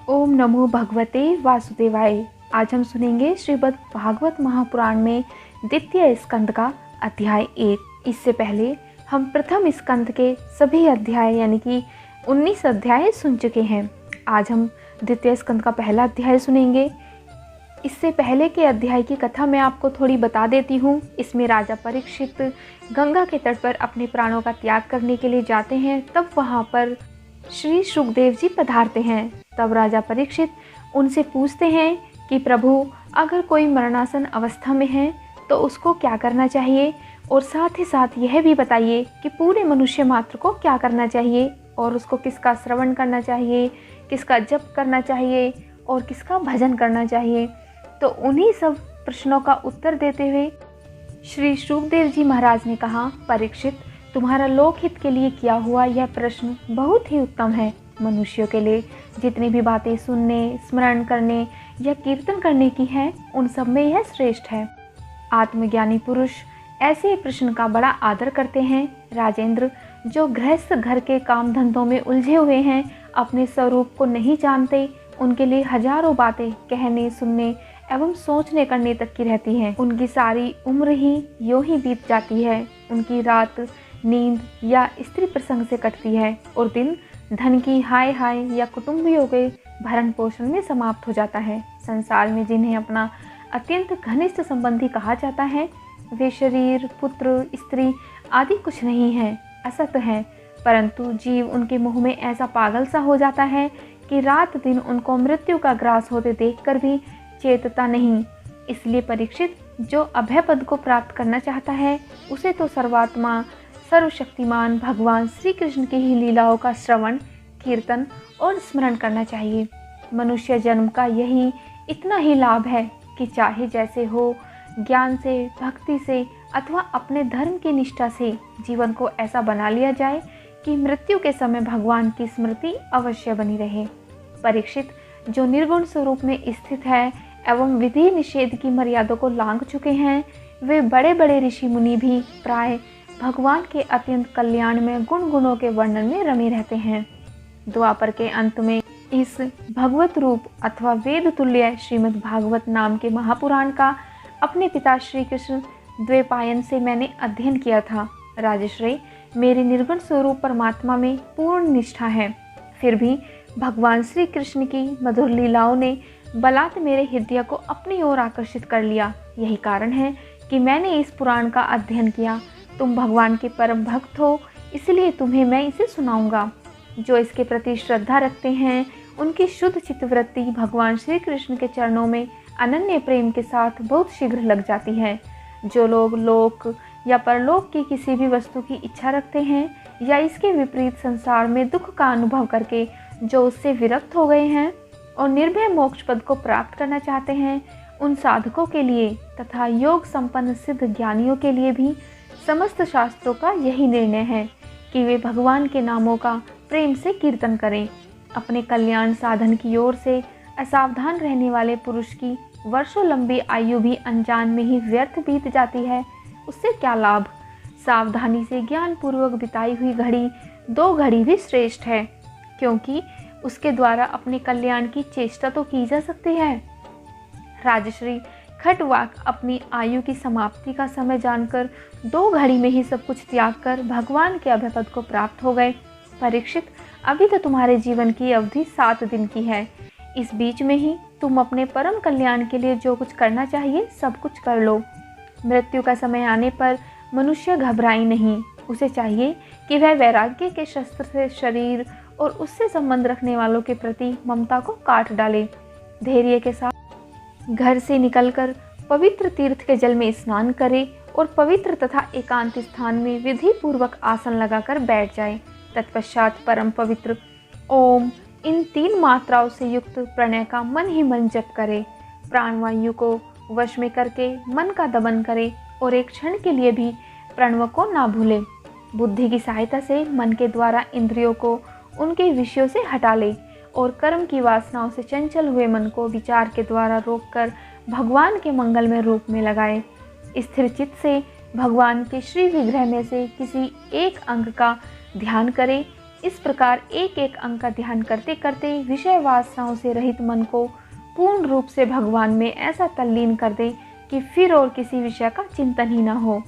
ओम नमो भगवते वासुदेवाय। आज हम सुनेंगे श्रीमद् भागवत महापुराण में द्वितीय स्कंद का अध्याय 1। इससे पहले हम प्रथम स्कंद के सभी अध्याय यानी कि 19 अध्याय सुन चुके हैं। आज हम द्वितीय स्कंद का पहला अध्याय सुनेंगे। इससे पहले के अध्याय की कथा मैं आपको थोड़ी बता देती हूँ। इसमें राजा परीक्षित गंगा के तट पर अपने प्राणों का त्याग करने के लिए जाते हैं। तब वहाँ पर श्री शुकदेव जी पधारते हैं। तब राजा परीक्षित उनसे पूछते हैं कि प्रभु, अगर कोई मरणासन अवस्था में है तो उसको क्या करना चाहिए, और साथ ही साथ यह भी बताइए कि पूरे मनुष्य मात्र को क्या करना चाहिए और उसको किसका श्रवण करना चाहिए, किसका जप करना चाहिए और किसका भजन करना चाहिए। तो उन्हीं सब प्रश्नों का उत्तर देते हुए श्री शुकदेव जी महाराज ने कहा, परीक्षित, तुम्हारा लोकहित के लिए किया हुआ यह प्रश्न बहुत ही उत्तम है। मनुष्यों के लिए जितनी भी बातें सुनने, स्मरण करने या कीर्तन करने की है, उन सब में यह श्रेष्ठ है। आत्मज्ञानी पुरुष ऐसे प्रश्न का बड़ा आदर करते हैं। राजेंद्र, जो गृहस्थ घर के काम धंधों में उलझे हुए हैं, अपने स्वरूप को नहीं जानते, उनके लिए हजारों बातें कहने, सुनने एवं सोचने करने तक की रहती हैं। उनकी सारी उम्र ही यूं ही बीत जाती है। उनकी रात नींद या स्त्री प्रसंग से कटती है और दिन धन की हाय हाय या कुटुंबियों के भरण पोषण में समाप्त हो जाता है। संसार में जिन्हें अपना अत्यंत घनिष्ठ संबंधी कहा जाता है, वे शरीर, पुत्र, स्त्री आदि कुछ नहीं है, असत है। परंतु जीव उनके मुँह में ऐसा पागल सा हो जाता है कि रात दिन उनको मृत्यु का ग्रास होते देखकर भी चेतता नहीं। इसलिए परीक्षित, जो अभय पद को प्राप्त करना चाहता है, उसे तो सर्वात्मा सर्वशक्तिमान भगवान श्री कृष्ण की ही लीलाओं का श्रवण, कीर्तन और स्मरण करना चाहिए। मनुष्य जन्म का यही इतना ही लाभ है कि चाहे जैसे हो, ज्ञान से, भक्ति से अथवा अपने धर्म की निष्ठा से जीवन को ऐसा बना लिया जाए कि मृत्यु के समय भगवान की स्मृति अवश्य बनी रहे। परीक्षित, जो निर्गुण स्वरूप में स्थित है एवं विधि निषेध की मर्यादा को लांघ चुके हैं, वे बड़े बड़े ऋषि मुनि भी प्राय भगवान के अत्यंत कल्याण में गुण गुणों के वर्णन में रमे रहते हैं। द्वापर के अंत में इस भगवत रूप अथवा वेद तुल्य श्रीमद् भागवत नाम के महापुराण का अपने पिता श्री कृष्ण द्वैपायन से मैंने अध्ययन किया था। राजश्री, मेरे निर्गुण स्वरूप परमात्मा में पूर्ण निष्ठा है, फिर भी भगवान श्री कृष्ण की मधुर लीलाओं ने बलात् मेरे हृदय को अपनी ओर आकर्षित कर लिया। यही कारण है कि मैंने इस पुराण का अध्ययन किया। तुम भगवान के परम भक्त हो, इसलिए तुम्हें मैं इसे सुनाऊंगा। जो इसके प्रति श्रद्धा रखते हैं, उनकी शुद्ध चित्तवृत्ति भगवान श्री कृष्ण के चरणों में अनन्य प्रेम के साथ बहुत शीघ्र लग जाती है। जो लोग लोक या परलोक की किसी भी वस्तु की इच्छा रखते हैं या इसके विपरीत संसार में दुख का अनुभव करके जो उससे विरक्त हो गए हैं और निर्भय मोक्ष पद को प्राप्त करना चाहते हैं, उन साधकों के लिए तथा योग संपन्न सिद्ध ज्ञानियों के लिए भी समस्त शास्त्रों का यही निर्णय है कि वे भगवान के नामों का प्रेम से कीर्तन करें। अपने कल्याण साधन की ओर से असावधान रहने वाले पुरुष की वर्षों लंबी आयु भी अनजान में ही व्यर्थ बीत जाती है। उससे क्या लाभ? सावधानी से ज्ञान पूर्वक बिताई हुई घड़ी 2 घड़ी भी श्रेष्ठ है, क्योंकि उसके द्वारा अपने कल्याण की चेष्टा तो की जा सकती है। राजश्री, खटवाक अपनी आयु की समाप्ति का समय जानकर 2 घड़ी में ही सब कुछ त्याग कर भगवान के अभय पद को प्राप्त हो गए। परीक्षित, अभी तो तुम्हारे जीवन की अवधि 7 दिन की है। इस बीच में ही तुम अपने परम कल्याण के लिए जो कुछ करना चाहिए सब कुछ कर लो। मृत्यु का समय आने पर मनुष्य घबराए नहीं। उसे चाहिए कि वह वैराग्य के शस्त्र से शरीर और उससे संबंध रखने वालों के प्रति ममता को काट डाले। धैर्य के साथ घर से निकलकर पवित्र तीर्थ के जल में स्नान करे और पवित्र तथा एकांत स्थान में विधि पूर्वक आसन लगाकर बैठ जाए। तत्पश्चात परम पवित्र ओम इन 3 मात्राओं से युक्त प्रणय का मन ही मन जप करे। प्राणवायु को वश में करके मन का दमन करे और एक क्षण के लिए भी प्रणव को ना भूले। बुद्धि की सहायता से मन के द्वारा इंद्रियों को उनके विषयों से हटा ले और कर्म की वासनाओं से चंचल हुए मन को विचार के द्वारा रोककर भगवान के मंगलमय रूप में लगाए। स्थिर चित्त से भगवान के श्री विग्रह में से किसी एक अंग का ध्यान करे इस प्रकार एक एक अंग का ध्यान करते करते विषय वासनाओं से रहित मन को पूर्ण रूप से भगवान में ऐसा तल्लीन कर दे कि फिर और किसी विषय का चिंतन ही न हो।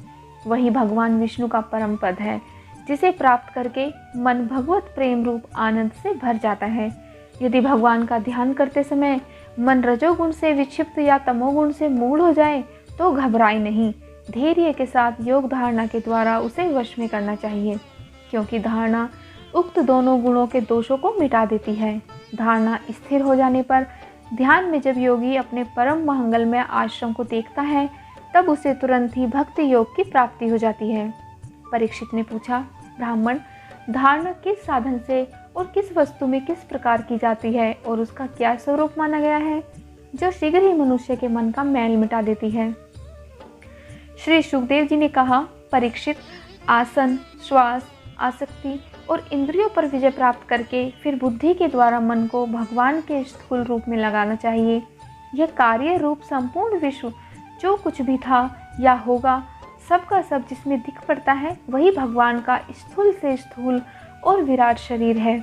वही भगवान विष्णु का परम पद है, जिसे प्राप्त करके मन भगवत प्रेम रूप आनंद से भर जाता है। यदि भगवान का ध्यान करते समय मन रजोगुण से विक्षिप्त या तमोगुण से मूढ़ हो जाए तो घबराए नहीं, धैर्य के साथ योग धारणा के द्वारा उसे वश में करना चाहिए, क्योंकि धारणा उक्त दोनों गुणों के दोषों को मिटा देती है। धारणा स्थिर हो जाने पर ध्यान में जब योगी अपने परम मंगलमय आश्रम को देखता है तब उसे तुरंत ही भक्ति योग की प्राप्ति हो जाती है। परीक्षित ने पूछा, ब्राह्मण, धारणा किस साधन से और किस वस्तु में किस प्रकार की जाती है और उसका क्या स्वरूप माना गया है, जो शीघ्र ही मनुष्य के मन का मैल मिटा देती है? श्री सुखदेव जी ने कहा, परीक्षित, आसन, श्वास, आसक्ति और इंद्रियों पर विजय प्राप्त करके फिर बुद्धि के द्वारा मन को भगवान के स्थूल रूप में लगाना चाहिए। यह कार्य रूप संपूर्ण विश्व जो कुछ भी था या होगा, सबका सब जिसमें दिख पड़ता है वही भगवान का स्थूल से स्थूल और विराट शरीर है।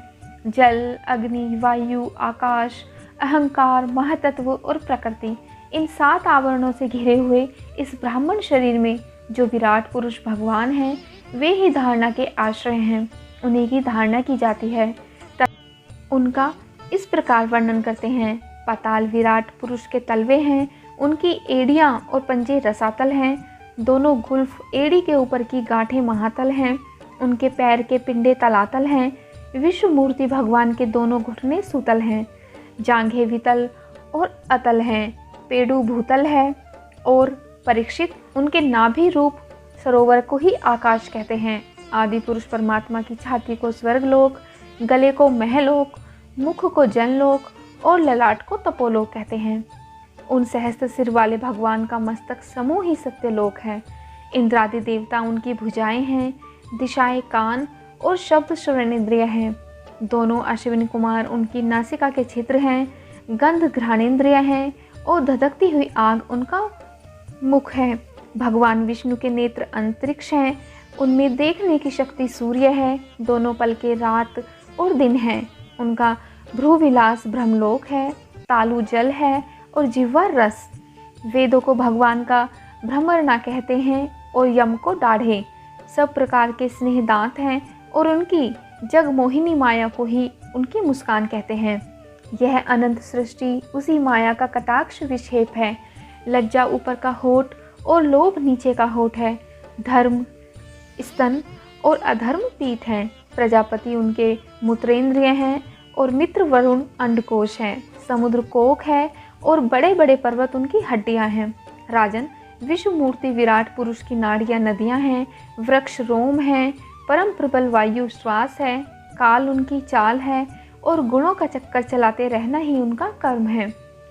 जल, अग्नि, वायु, आकाश, अहंकार, महातत्व और प्रकृति, इन 7 आवरणों से घिरे हुए इस ब्राह्मण शरीर में जो विराट पुरुष भगवान हैं, वे ही धारणा के आश्रय हैं। उन्हीं की धारणा की जाती है। तब उनका इस प्रकार वर्णन करते हैं, पाताल विराट पुरुष के तलवे हैं, उनकी एड़ियाँ और पंजे रसातल हैं, दोनों गुल्फ एड़ी के ऊपर की गांठें महातल हैं, उनके पैर के पिंडे तलातल हैं, विश्व मूर्ति भगवान के दोनों घुटने सुतल हैं, जांघें वितल और अतल हैं, पेड़ू भूतल है। और परीक्षित, उनके नाभि रूप सरोवर को ही आकाश कहते हैं। आदि पुरुष परमात्मा की छाती को स्वर्गलोक, गले को महलोक, मुख को जनलोक और ललाट को तपोलोक कहते हैं। उन सहस्त्र सिर वाले भगवान का मस्तक समूह ही सत्यलोक है। इंद्रादि देवता उनकी भुजाएं हैं, दिशाएं कान और शब्द श्रवणेंद्रिय हैं। दोनों अश्विनी कुमार उनकी नासिका के छिद्र हैं, गंध घ्राणेंद्रिय हैं और धधकती हुई आग उनका मुख है। भगवान विष्णु के नेत्र अंतरिक्ष हैं, उनमें देखने की शक्ति सूर्य है, दोनों पलके रात और दिन है। उनका भ्रूविलास ब्रह्मलोक है, तालु जल है और जिह्वा रस। वेदों को भगवान का भ्रमरना कहते हैं और यम को दाढ़े। सब प्रकार के स्नेह दांत हैं और उनकी जगमोहिनी माया को ही उनकी मुस्कान कहते हैं। यह अनंत सृष्टि उसी माया का कटाक्ष विक्षेप है। लज्जा ऊपर का होठ और लोभ नीचे का होठ है। धर्म स्तन और अधर्म पीठ हैं। प्रजापति उनके मूत्रेंद्रिय हैं और मित्र वरुण अंडकोश हैं। समुद्र कोक है और बड़े बड़े पर्वत उनकी हड्डियां हैं। राजन, विश्व मूर्ति विराट पुरुष की नाड़ियां नदियां हैं, वृक्ष रोम हैं, परम प्रबल वायु श्वास है, काल उनकी चाल है और गुणों का चक्कर चलाते रहना ही उनका कर्म है।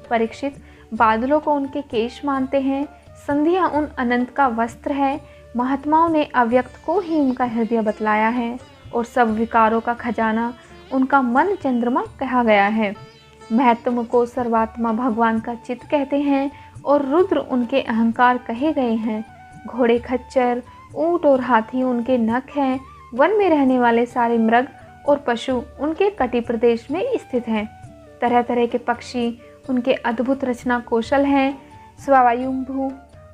परीक्षित, बादलों को उनके केश मानते हैं, संध्या उन अनंत का वस्त्र है, महात्माओं ने अव्यक्त को ही उनका हृदय बतलाया है और सब विकारों का खजाना उनका मन चंद्रमा कहा गया है। महत्व को सर्वात्मा भगवान का चित्त कहते हैं और रुद्र उनके अहंकार कहे गए हैं। घोड़े, खच्चर, ऊंट और हाथी उनके नख हैं। वन में रहने वाले सारे मृग और पशु उनके कटि प्रदेश में स्थित हैं। तरह तरह के पक्षी उनके अद्भुत रचना कौशल हैं। स्वायंभू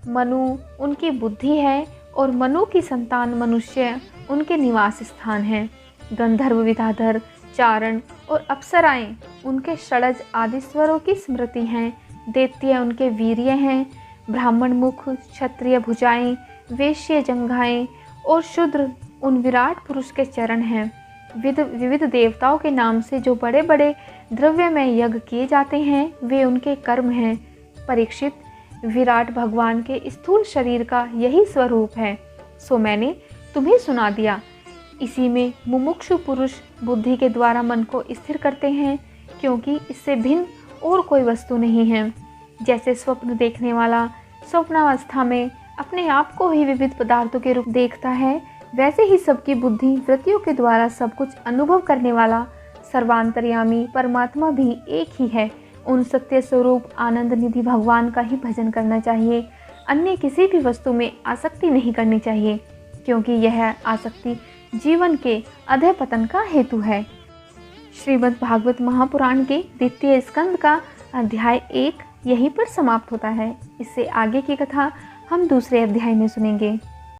मनु उनकी बुद्धि है और मनु की संतान मनुष्य उनके निवास स्थान हैं। गंधर्व, विद्याधर, चारण और अप्सराएं उनके षडज आदि स्वरों की स्मृति हैं। दैत्य उनके वीर्य हैं। ब्राह्मण मुख, क्षत्रिय भुजाएं, वैश्य जंघाएं और शूद्र उन विराट पुरुष के चरण हैं। विविध देवताओं के नाम से जो बड़े बड़े द्रव्यमय यज्ञ किए जाते हैं वे उनके कर्म हैं। परीक्षित, विराट भगवान के स्थूल शरीर का यही स्वरूप है, सो मैंने तुम्हें सुना दिया। इसी में मुमुक्षु पुरुष बुद्धि के द्वारा मन को स्थिर करते हैं, क्योंकि इससे भिन्न और कोई वस्तु नहीं है। जैसे स्वप्न देखने वाला स्वप्नावस्था में अपने आप को ही विविध पदार्थों के रूप देखता है, वैसे ही सबकी बुद्धि वृत्तियों के द्वारा सब कुछ अनुभव करने वाला सर्वांतर्यामी परमात्मा भी एक ही है। उन सत्य स्वरूप आनंद निधि भगवान का ही भजन करना चाहिए। अन्य किसी भी वस्तु में आसक्ति नहीं करनी चाहिए, क्योंकि यह आसक्ति जीवन के अधःपतन का हेतु है। श्रीमद् भागवत महापुराण के द्वितीय स्कंद का अध्याय 1 यहीं पर समाप्त होता है। इससे आगे की कथा हम दूसरे अध्याय में सुनेंगे।